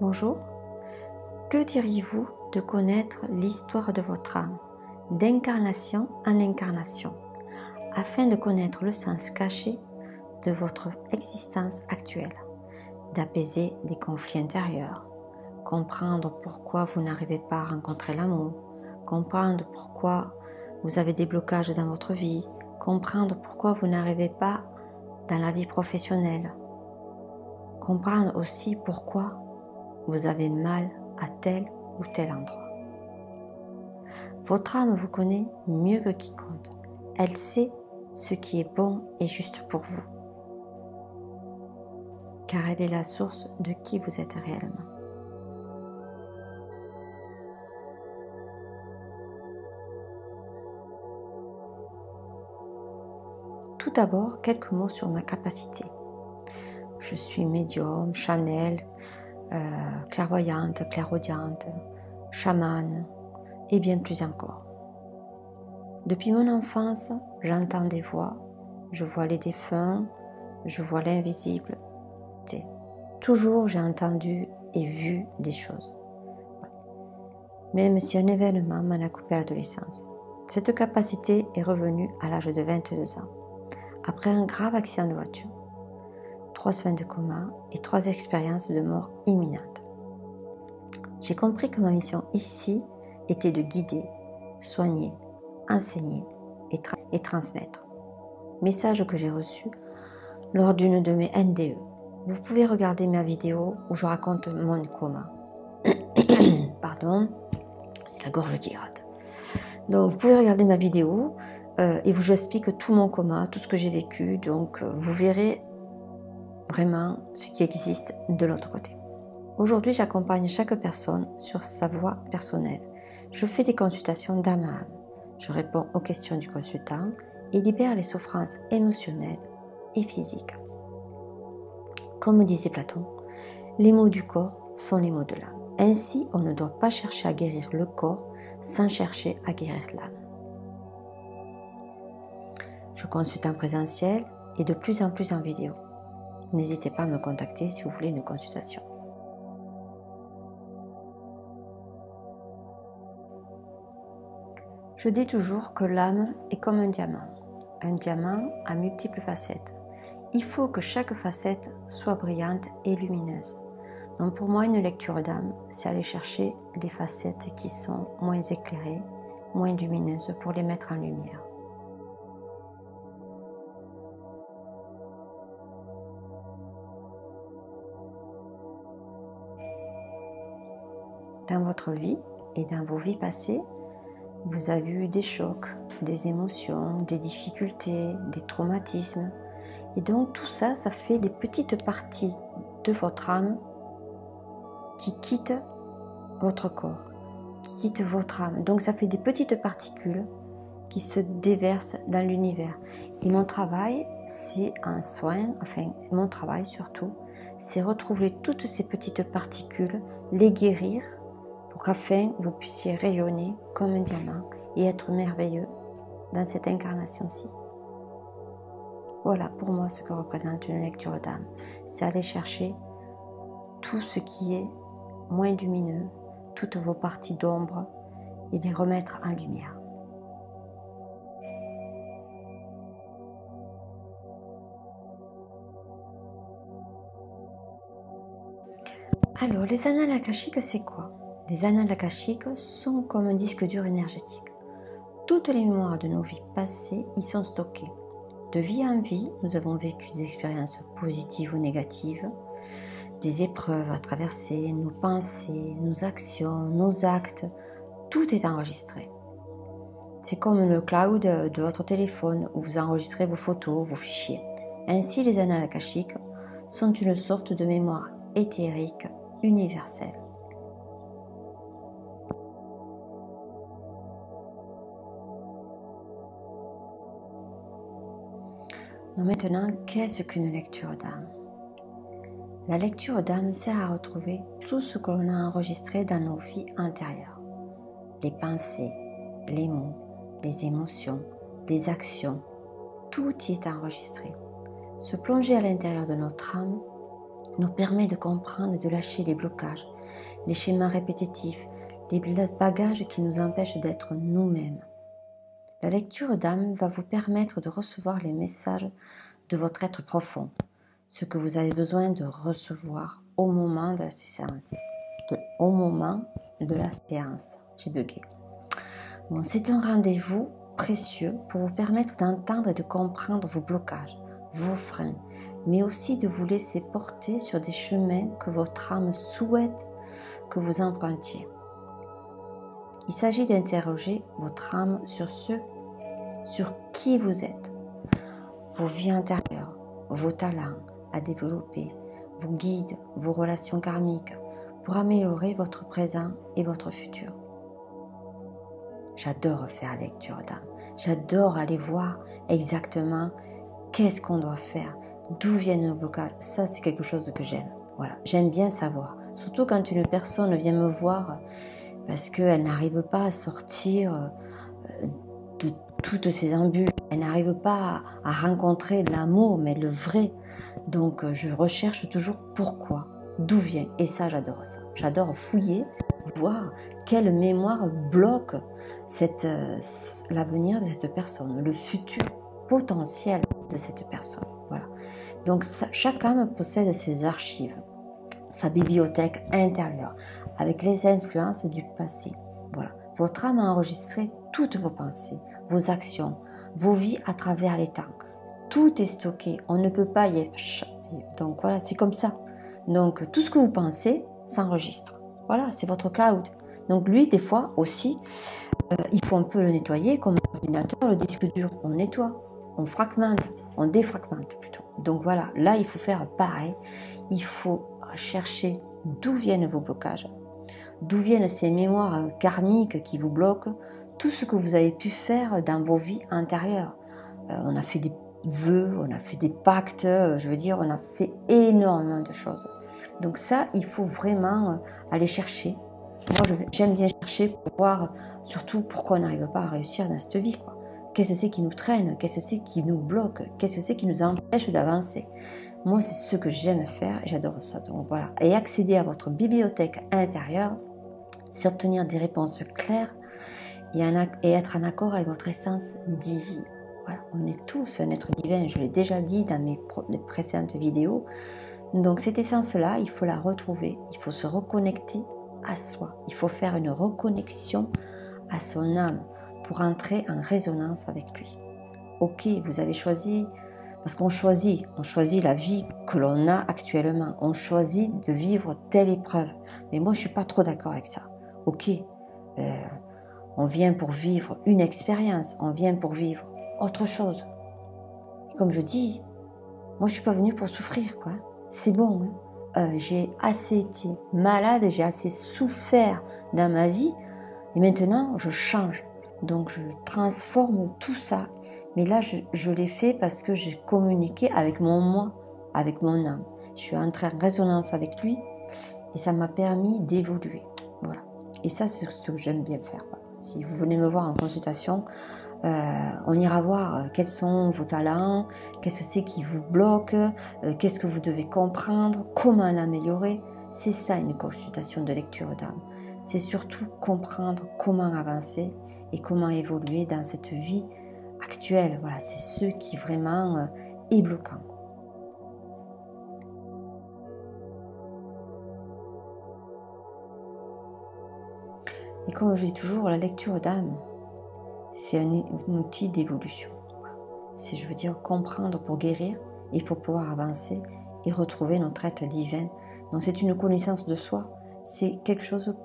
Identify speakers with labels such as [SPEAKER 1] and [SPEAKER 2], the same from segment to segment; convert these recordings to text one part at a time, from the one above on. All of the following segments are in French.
[SPEAKER 1] Bonjour, que diriez-vous de connaître l'histoire de votre âme, d'incarnation en incarnation, afin de connaître le sens caché de votre existence actuelle, d'apaiser des conflits intérieurs, comprendre pourquoi vous n'arrivez pas à rencontrer l'amour, comprendre pourquoi vous avez des blocages dans votre vie, comprendre pourquoi vous n'arrivez pas dans la vie professionnelle, comprendre aussi pourquoi vous avez mal à tel ou tel endroit. Votre âme vous connaît mieux que quiconque. Elle sait ce qui est bon et juste pour vous, car elle est la source de qui vous êtes réellement. Tout d'abord, quelques mots sur ma capacité. Je suis médium, channel, clairvoyante, clairaudiente, chamane et bien plus encore. Depuis mon enfance, j'entends des voix, je vois les défunts, je vois l'invisible. Toujours j'ai entendu et vu des choses. Même si un événement m'en a coupé à l'adolescence. Cette capacité est revenue à l'âge de 22 ans, après un grave accident de voiture, 3 semaines de coma et 3 expériences de mort imminente. J'ai compris que ma mission ici était de guider, soigner, enseigner et transmettre. Message que j'ai reçu lors d'une de mes NDE. Vous pouvez regarder ma vidéo où je raconte mon coma. Pardon, la gorge qui gratte. Donc vous pouvez regarder ma vidéo et vous j'explique tout mon coma, tout ce que j'ai vécu. Donc vous verrez vraiment ce qui existe de l'autre côté. Aujourd'hui, j'accompagne chaque personne sur sa voie personnelle. Je fais des consultations d'âme à âme. Je réponds aux questions du consultant et libère les souffrances émotionnelles et physiques. Comme disait Platon, les mots du corps sont les mots de l'âme. Ainsi, on ne doit pas chercher à guérir le corps sans chercher à guérir l'âme. Je consulte en présentiel et de plus en plus en vidéo. N'hésitez pas à me contacter si vous voulez une consultation. Je dis toujours que l'âme est comme un diamant à multiples facettes. Il faut que chaque facette soit brillante et lumineuse. Donc pour moi, une lecture d'âme, c'est aller chercher les facettes qui sont moins éclairées, moins lumineuses pour les mettre en lumière. Dans votre vie et dans vos vies passées, vous avez eu des chocs, des émotions, des difficultés, des traumatismes. Et donc tout ça, ça fait des petites parties de votre âme qui quittent votre corps, qui quittent votre âme. Donc ça fait des petites particules qui se déversent dans l'univers. Et mon travail, c'est un soin, enfin mon travail surtout, c'est retrouver toutes ces petites particules, les guérir, pour qu'afin vous puissiez rayonner comme un diamant et être merveilleux dans cette incarnation-ci. Voilà pour moi ce que représente une lecture d'âme. C'est aller chercher tout ce qui est moins lumineux, toutes vos parties d'ombre et les remettre en lumière. Alors, les annales akashiques, c'est quoi? Les annales akashiques sont comme un disque dur énergétique. Toutes les mémoires de nos vies passées y sont stockées. De vie en vie, nous avons vécu des expériences positives ou négatives, des épreuves à traverser, nos pensées, nos actions, nos actes, tout est enregistré. C'est comme le cloud de votre téléphone où vous enregistrez vos photos, vos fichiers. Ainsi, les annales akashiques sont une sorte de mémoire éthérique universelle. Donc maintenant, qu'est-ce qu'une lecture d'âme? La lecture d'âme sert à retrouver tout ce que l'on a enregistré dans nos vies antérieures. Les pensées, les mots, les émotions, les actions, tout y est enregistré. Se plonger à l'intérieur de notre âme nous permet de comprendre et de lâcher les blocages, les schémas répétitifs, les bagages qui nous empêchent d'être nous-mêmes. La lecture d'âme va vous permettre de recevoir les messages de votre être profond, ce que vous avez besoin de recevoir au moment de la séance. J'ai bugué. Bon, c'est un rendez-vous précieux pour vous permettre d'entendre et de comprendre vos blocages, vos freins, mais aussi de vous laisser porter sur des chemins que votre âme souhaite que vous empruntiez. Il s'agit d'interroger votre âme sur qui vous êtes, vos vies intérieures, vos talents à développer, vos guides, vos relations karmiques, pour améliorer votre présent et votre futur. J'adore faire la lecture d'âme. J'adore aller voir exactement qu'est-ce qu'on doit faire, d'où viennent nos blocages. Ça, c'est quelque chose que j'aime. Voilà, j'aime bien savoir. Surtout quand une personne vient me voir parce qu'elle n'arrive pas à sortir de toutes ces embûches. Elle n'arrive pas à rencontrer l'amour, mais le vrai. Donc, je recherche toujours pourquoi, d'où vient. Et ça, j'adore ça. J'adore fouiller, voir quelle mémoire bloque l'avenir de cette personne, le futur potentiel de cette personne. Voilà. Donc, chaque âme possède ses archives, sa bibliothèque intérieure, avec les influences du passé. Voilà. Votre âme a enregistré toutes vos pensées, vos actions, vos vies à travers les temps. Tout est stocké, on ne peut pas y échapper. Donc voilà, c'est comme ça. Donc tout ce que vous pensez s'enregistre. Voilà, c'est votre cloud. Donc lui, des fois aussi, il faut un peu le nettoyer, comme un ordinateur, le disque dur, on nettoie, on fragmente, on défragmente plutôt. Donc voilà, là il faut faire pareil. Il faut chercher d'où viennent vos blocages, d'où viennent ces mémoires karmiques qui vous bloquent, tout ce que vous avez pu faire dans vos vies antérieures. On a fait des vœux, on a fait des pactes, je veux dire, on a fait énormément de choses. Donc ça, il faut vraiment aller chercher. Moi, j'aime bien chercher pour voir surtout pourquoi on n'arrive pas à réussir dans cette vie, quoi. Qu'est-ce que c'est qui nous traîne? Qu'est-ce que c'est qui nous bloque? Qu'est-ce que c'est qui nous empêche d'avancer? Moi, c'est ce que j'aime faire et j'adore ça. Donc voilà. Et accéder à votre bibliothèque intérieure, c'est obtenir des réponses claires et être en accord avec votre essence divine. Voilà. On est tous un être divin, je l'ai déjà dit dans les précédentes vidéos. Donc cette essence-là, il faut la retrouver, il faut se reconnecter à soi. Il faut faire une reconnexion à son âme pour entrer en résonance avec lui. Ok, vous avez choisi, parce qu'on choisit la vie que l'on a actuellement. On choisit de vivre telle épreuve. Mais moi, je ne suis pas trop d'accord avec ça. Ok, on vient pour vivre une expérience, on vient pour vivre autre chose. Comme je dis, moi, je ne suis pas venue pour souffrir, quoi. C'est bon, hein. J'ai assez été malade, j'ai assez souffert dans ma vie, et maintenant, je change. Donc, je transforme tout ça. Mais là, je l'ai fait parce que j'ai communiqué avec mon moi, avec mon âme. Je suis entrée en résonance avec lui et ça m'a permis d'évoluer. Voilà. Et ça, c'est ce que j'aime bien faire. Voilà. Si vous venez me voir en consultation, on ira voir quels sont vos talents, qu'est-ce que c'est qui vous bloque, qu'est-ce que vous devez comprendre, comment l'améliorer. C'est ça une consultation de lecture d'âme. C'est surtout comprendre comment avancer et comment évoluer dans cette vie actuelle. Voilà, c'est ce qui vraiment est bloquant. Et comme je dis toujours, la lecture d'âme, c'est un outil d'évolution. C'est, je veux dire, comprendre pour guérir et pour pouvoir avancer et retrouver notre être divin. Donc c'est une connaissance de soi, c'est quelque chose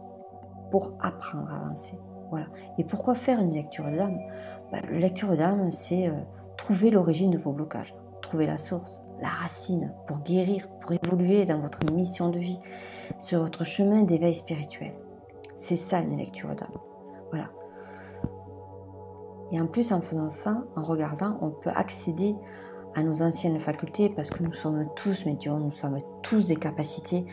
[SPEAKER 1] pour apprendre à avancer. Voilà. Et pourquoi faire une lecture d'âme? La lecture d'âme, c'est trouver l'origine de vos blocages, trouver la source, la racine, pour guérir, pour évoluer dans votre mission de vie, sur votre chemin d'éveil spirituel. C'est ça une lecture d'âme. Voilà. Et en plus, en faisant ça, en regardant, on peut accéder à nos anciennes facultés parce que nous sommes tous médiums, nous sommes tous des capacités,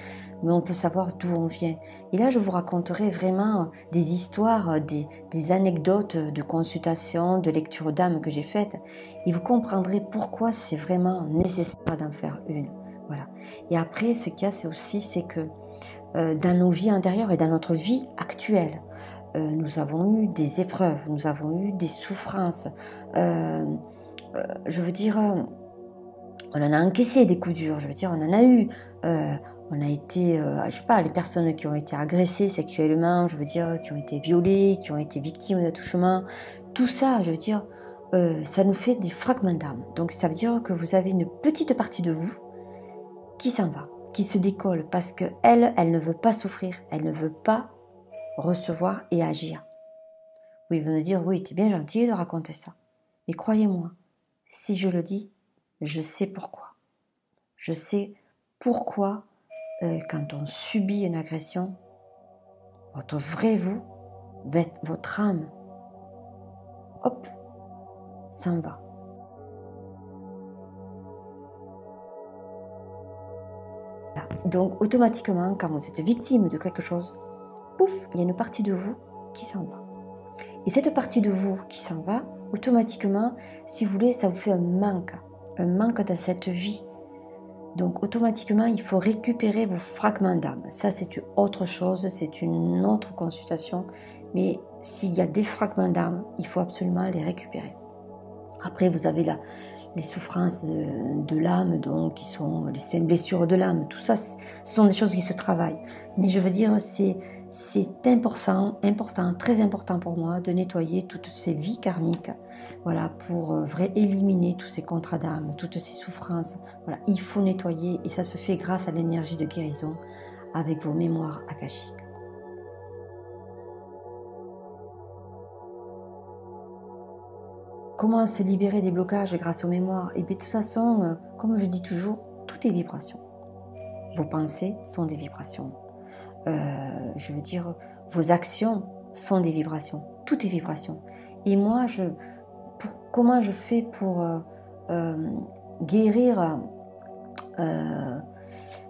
[SPEAKER 1] mais on peut savoir d'où on vient. Et là, je vous raconterai vraiment des histoires, des anecdotes de consultation, de lecture d'âme que j'ai faites et vous comprendrez pourquoi c'est vraiment nécessaire d'en faire une. Voilà. Et après, ce qu'il y a, c'est aussi, c'est que dans nos vies antérieures et dans notre vie actuelle, nous avons eu des épreuves, nous avons eu des souffrances. Je veux dire, on en a encaissé des coups durs, je veux dire, on en a eu. On a été, je sais pas, les personnes qui ont été agressées sexuellement, je veux dire, qui ont été violées, qui ont été victimes d'attouchement, tout ça, je veux dire, ça nous fait des fragments d'âme. Donc ça veut dire que vous avez une petite partie de vous qui s'en va, qui se décolle, parce qu'elle, elle ne veut pas souffrir, elle ne veut pas recevoir et agir. Oui, vous me dire, oui, t'es bien gentil de raconter ça. Mais croyez-moi, si je le dis, je sais pourquoi. Je sais pourquoi, quand on subit une agression, votre vrai vous, votre âme, hop, s'en va. Voilà. Donc, automatiquement, quand vous êtes victime de quelque chose, pouf, il y a une partie de vous qui s'en va. Et cette partie de vous qui s'en va, automatiquement, si vous voulez, ça vous fait un manque dans cette vie. Donc automatiquement, il faut récupérer vos fragments d'âme. Ça, c'est autre chose, c'est une autre consultation. Mais s'il y a des fragments d'âme, il faut absolument les récupérer. Après, vous avez les souffrances de l'âme, donc qui sont les 5 blessures de l'âme. Tout ça, ce sont des choses qui se travaillent. Mais je veux dire, c'est important, très important pour moi de nettoyer toutes ces vies karmiques, voilà, pour éliminer tous ces contrats d'âme, toutes ces souffrances. Voilà, il faut nettoyer et ça se fait grâce à l'énergie de guérison avec vos mémoires akashiques. Comment se libérer des blocages grâce aux mémoires? Et bien de toute façon, comme je dis toujours, tout est vibration. Vos pensées sont des vibrations. Je veux dire, vos actions sont des vibrations. Tout est vibration. Et moi, comment je fais pour guérir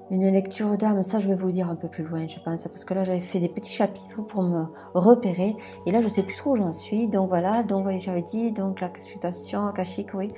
[SPEAKER 1] une lecture d'âme? Ça, je vais vous le dire un peu plus loin, je pense, parce que là, j'avais fait des petits chapitres pour me repérer, et là, je sais plus trop où j'en suis. Donc voilà, donc j'avais dit, donc la consultation akashique, oui.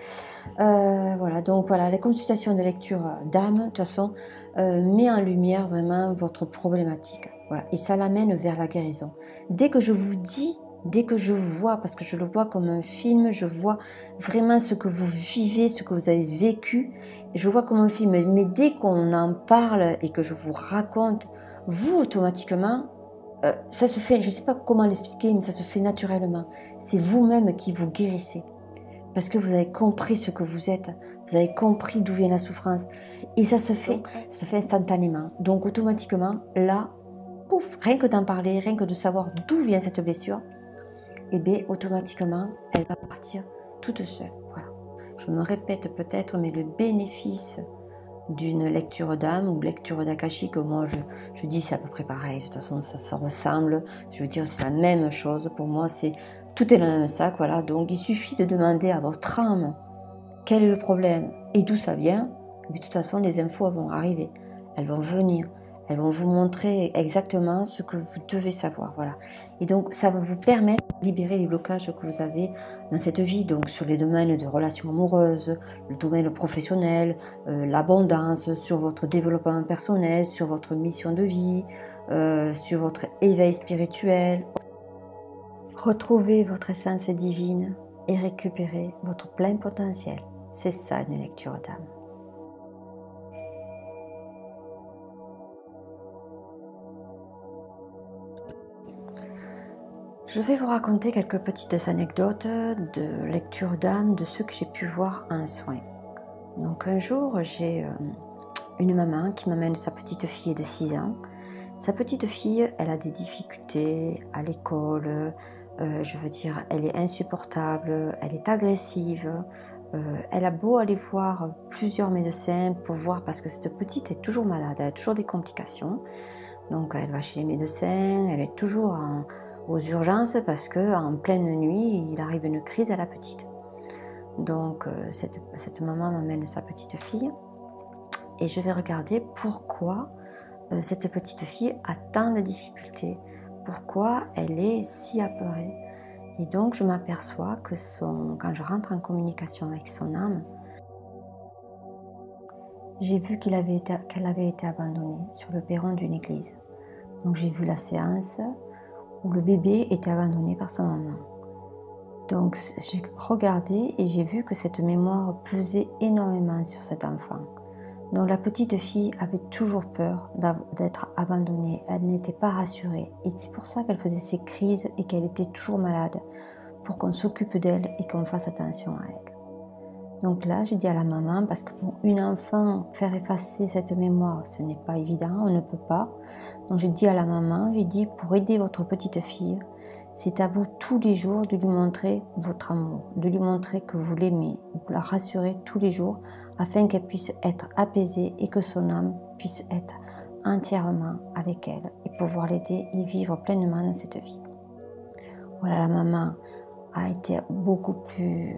[SPEAKER 1] Voilà, donc voilà, la consultation de lecture d'âme, de toute façon, met en lumière vraiment votre problématique. Voilà, et ça l'amène vers la guérison. Dès que je vous dis, dès que je vois, parce que je le vois comme un film, je vois vraiment ce que vous vivez, ce que vous avez vécu, je vois comme un film. Mais dès qu'on en parle et que je vous raconte, vous automatiquement, ça se fait, je ne sais pas comment l'expliquer, mais ça se fait naturellement. C'est vous-même qui vous guérissez. Parce que vous avez compris ce que vous êtes, vous avez compris d'où vient la souffrance. Et ça se fait instantanément. Donc automatiquement, là, pouf, rien que d'en parler, rien que de savoir d'où vient cette blessure, et bien automatiquement, elle va partir toute seule. Voilà. Je me répète peut-être, mais le bénéfice d'une lecture d'âme ou lecture d'akashique, moi je dis c'est à peu près pareil, de toute façon ça ressemble, je veux dire c'est la même chose, pour moi tout est dans le même sac, voilà. Donc il suffit de demander à votre âme quel est le problème et d'où ça vient, mais de toute façon les infos vont arriver, elles vont venir, elles vont vous montrer exactement ce que vous devez savoir, voilà. Et donc ça va vous permettre de libérer les blocages que vous avez dans cette vie, donc sur les domaines de relations amoureuses, le domaine professionnel, l'abondance, sur votre développement personnel, sur votre mission de vie, sur votre éveil spirituel. Retrouvez votre essence divine et récupérez votre plein potentiel. C'est ça une lecture d'âme. Je vais vous raconter quelques petites anecdotes de lecture d'âme de ceux que j'ai pu voir en soins. Donc un jour, j'ai une maman qui m'amène sa petite fille de 6 ans. Sa petite fille, elle a des difficultés à l'école, je veux dire, elle est insupportable, elle est agressive. Elle a beau aller voir plusieurs médecins pour voir, parce que cette petite est toujours malade, elle a toujours des complications. Donc elle va chez les médecins, elle est toujours aux urgences parce qu'en pleine nuit, il arrive une crise à la petite. Donc cette maman m'amène sa petite fille et je vais regarder pourquoi cette petite fille a tant de difficultés, pourquoi elle est si apeurée. Et donc je m'aperçois que quand je rentre en communication avec son âme, j'ai vu qu'elle avait été abandonnée sur le perron d'une église. Donc j'ai vu la séance où le bébé était abandonné par sa maman. Donc j'ai regardé et j'ai vu que cette mémoire pesait énormément sur cet enfant. Donc la petite fille avait toujours peur d'être abandonnée, elle n'était pas rassurée et c'est pour ça qu'elle faisait ces crises et qu'elle était toujours malade, pour qu'on s'occupe d'elle et qu'on fasse attention à elle. Donc là j'ai dit à la maman, parce que pour une enfant faire effacer cette mémoire ce n'est pas évident, on ne peut pas. Donc j'ai dit à la maman, j'ai dit pour aider votre petite fille, c'est à vous tous les jours de lui montrer votre amour, de lui montrer que vous l'aimez, de la rassurer tous les jours afin qu'elle puisse être apaisée et que son âme puisse être entièrement avec elle et pouvoir l'aider et vivre pleinement dans cette vie. Voilà, la maman a été beaucoup plus...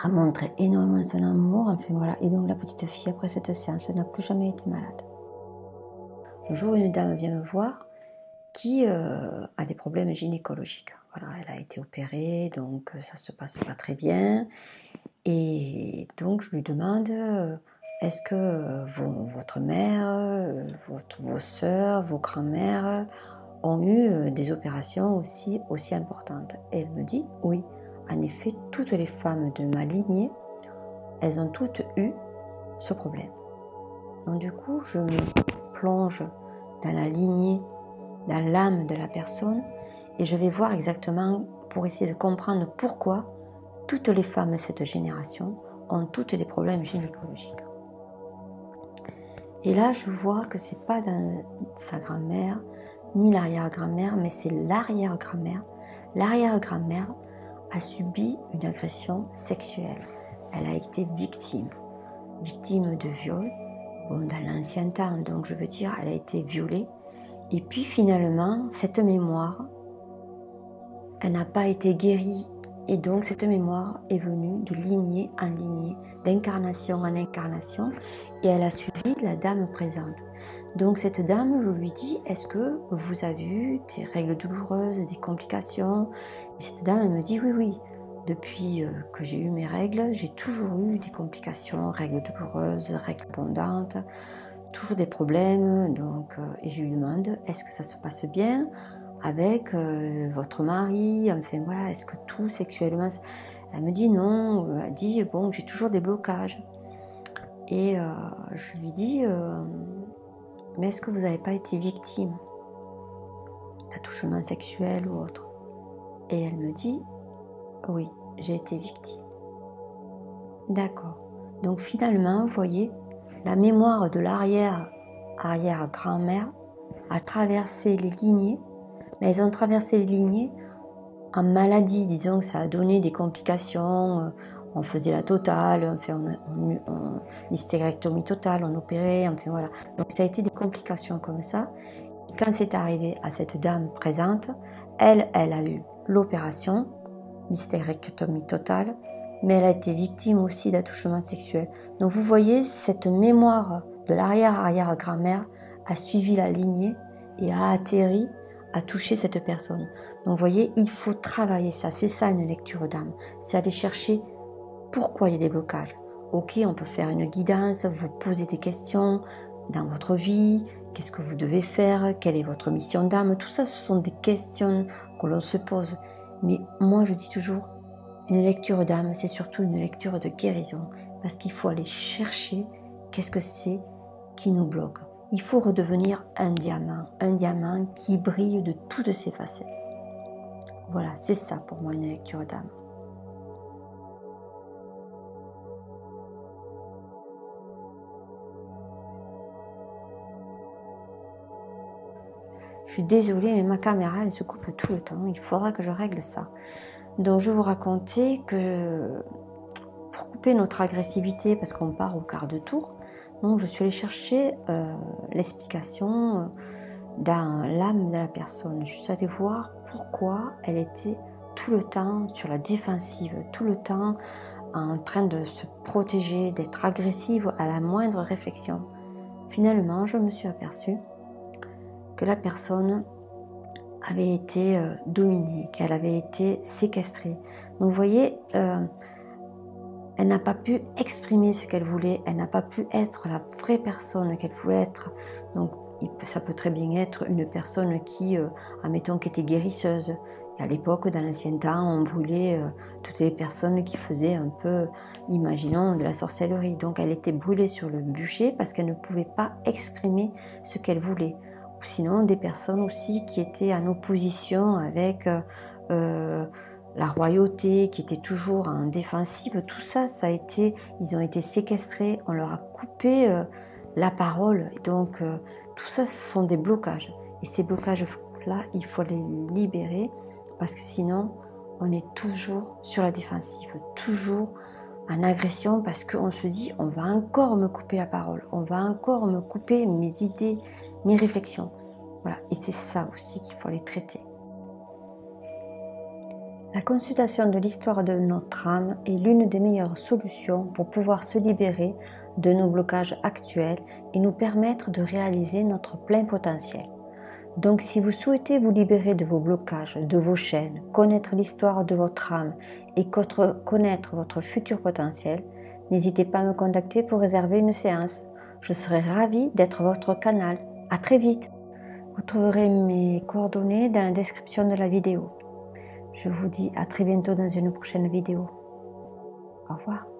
[SPEAKER 1] a montré énormément son amour, enfin voilà. Et donc la petite fille, après cette séance, elle n'a plus jamais été malade. Un jour, une dame vient me voir qui a des problèmes gynécologiques. Voilà, elle a été opérée, donc ça se passe pas très bien. Et donc je lui demande, est-ce que votre mère, vos sœurs, vos grands-mères ont eu des opérations aussi importantes? Et elle me dit, oui, en effet, toutes les femmes de ma lignée, elles ont toutes eu ce problème. Donc du coup, je me plonge dans la lignée, dans l'âme de la personne, et je vais voir exactement pour essayer de comprendre pourquoi toutes les femmes de cette génération ont toutes des problèmes gynécologiques. Et là, je vois que c'est pas dans sa grand-mère, ni l'arrière-grand-mère, mais c'est l'arrière-grand-mère. L'arrière-grand-mère a subi une agression sexuelle. Elle a été victime de viol, dans l'ancien temps, donc je veux dire, elle a été violée. Et puis finalement, cette mémoire, elle n'a pas été guérie. Et donc cette mémoire est venue de lignée en lignée, d'incarnation en incarnation, et elle a suivi la dame présente. Donc cette dame, je lui dis, est-ce que vous avez eu des règles douloureuses, des complications? Et cette dame, elle me dit, oui. Depuis que j'ai eu mes règles, j'ai toujours eu des complications, règles douloureuses, règles abondantes, toujours des problèmes. Donc, et je lui demande, est-ce que ça se passe bien avec votre mari? Enfin voilà, est-ce que tout sexuellement... Elle me dit non, elle dit, bon, j'ai toujours des blocages. Et je lui dis, mais est-ce que vous n'avez pas été victime d'attouchement sexuel ou autre? Et elle me dit, oui, j'ai été victime. D'accord. Donc finalement, vous voyez, la mémoire de l'arrière-grand-mère a traversé les lignées, mais elles ont traversé les lignées en maladie, disons que ça a donné des complications, on faisait la totale, on fait l'hystérectomie totale, on opérait, enfin voilà. Donc ça a été des complications comme ça. Quand c'est arrivé à cette dame présente, elle a eu l'opération, l'hystérectomie totale, mais elle a été victime aussi d'attouchement sexuel. Donc vous voyez, cette mémoire de l'arrière-arrière-grand-mère a suivi la lignée et a atterri, a touché cette personne. Donc vous voyez, il faut travailler ça. C'est ça une lecture d'âme. C'est aller chercher pourquoi il y a des blocages. Ok, on peut faire une guidance, vous poser des questions dans votre vie, qu'est-ce que vous devez faire, quelle est votre mission d'âme. Tout ça, ce sont des questions que l'on se pose. Mais moi, je dis toujours, une lecture d'âme, c'est surtout une lecture de guérison, parce qu'il faut aller chercher qu'est-ce que c'est qui nous bloque. Il faut redevenir un diamant qui brille de toutes ses facettes. Voilà, c'est ça pour moi une lecture d'âme. Je suis désolée, mais ma caméra, elle se coupe tout le temps. Il faudra que je règle ça. Donc, je vais vous raconter que pour couper notre agressivité, parce qu'on part au quart de tour, donc je suis allée chercher l'explication dans l'âme de la personne. Je suis allée voir pourquoi elle était tout le temps sur la défensive, tout le temps en train de se protéger, d'être agressive à la moindre réflexion. Finalement, je me suis aperçue que la personne avait été dominée, qu'elle avait été séquestrée. Donc vous voyez, Elle n'a pas pu exprimer ce qu'elle voulait, elle n'a pas pu être la vraie personne qu'elle voulait être. Donc ça peut très bien être une personne qui, admettons, qui était guérisseuse. Et à l'époque, dans l'ancien temps, on brûlait toutes les personnes qui faisaient un peu, imaginons, de la sorcellerie. Donc elle était brûlée sur le bûcher parce qu'elle ne pouvait pas exprimer ce qu'elle voulait. Ou sinon, des personnes aussi qui étaient en opposition avec la royauté, qui était toujours en défensive. Tout ça, ils ont été séquestrés, on leur a coupé la parole. Et donc, tout ça, ce sont des blocages. Et ces blocages-là, il faut les libérer parce que sinon, on est toujours sur la défensive, toujours en agression parce qu'on se dit, on va encore me couper la parole, on va encore me couper mes idées, mes réflexions. Voilà. Et c'est ça aussi qu'il faut les traiter. La consultation de l'histoire de notre âme est l'une des meilleures solutions pour pouvoir se libérer de nos blocages actuels et nous permettre de réaliser notre plein potentiel. Donc si vous souhaitez vous libérer de vos blocages, de vos chaînes, connaître l'histoire de votre âme et connaître votre futur potentiel, n'hésitez pas à me contacter pour réserver une séance. Je serai ravie d'être votre canal. À très vite. Vous trouverez mes coordonnées dans la description de la vidéo. Je vous dis à très bientôt dans une prochaine vidéo. Au revoir.